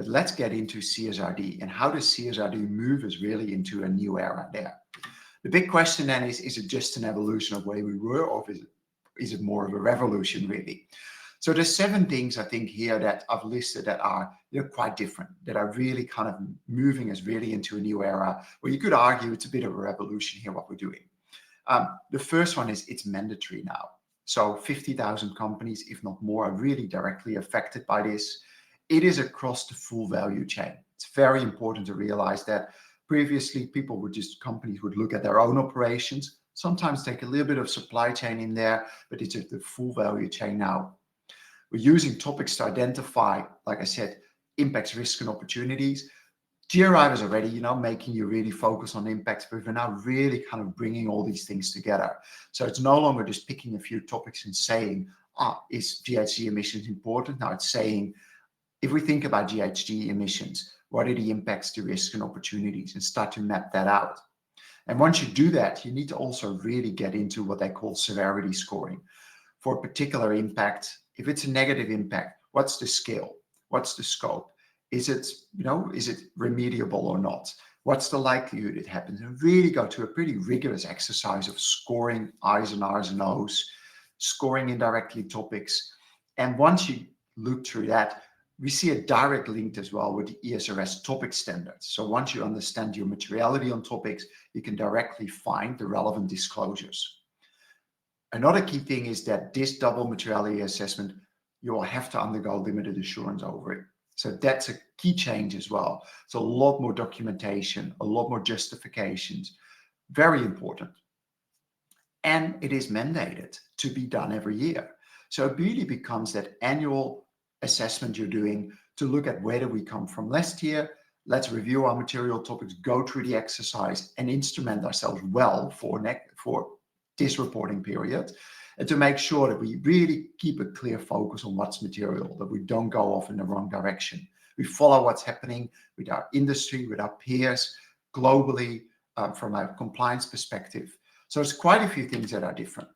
But let's get into CSRD and how does CSRD move us really into a new era there. The big question then is it just an evolution of where we were, or is it more of a revolution really? So there's 7 things I think here that I've listed that are quite different, that are really kind of moving us really into a new era, where you could argue it's a bit of a revolution here, what we're doing. The first one is it's mandatory now. So 50,000 companies, if not more, are really directly affected by this. It is across the full value chain. It's very important to realize that previously companies would look at their own operations, sometimes take a little bit of supply chain in there, but it's at the full value chain now. We're using topics to identify, like I said, impacts, risks, and opportunities. GRI was already, making you really focus on impacts, but we're now really kind of bringing all these things together. So it's no longer just picking a few topics and saying, is GHG emissions important? Now it's saying, if we think about GHG emissions, what are the impacts, the risks, and opportunities, and start to map that out. And once you do that, you need to also really get into what they call severity scoring. For a particular impact, if it's a negative impact, what's the scale? What's the scope? Is it remediable or not? What's the likelihood it happens? And really go to a pretty rigorous exercise of scoring I's and R's and O's, scoring indirectly topics. And once you look through that, we see a direct link as well with the ESRS topic standards. So once you understand your materiality on topics, you can directly find the relevant disclosures. Another key thing is that this double materiality assessment, you will have to undergo limited assurance over it. So that's a key change as well. So a lot more documentation, a lot more justifications, very important. And it is mandated to be done every year. So it really becomes that annual assessment you're doing to look at where do we come from last year. Let's review our material topics, go through the exercise, and instrument ourselves well for this reporting period, and to make sure that we really keep a clear focus on what's material, that we don't go off in the wrong direction. We follow what's happening with our industry, with our peers, globally, from a compliance perspective. So it's quite a few things that are different.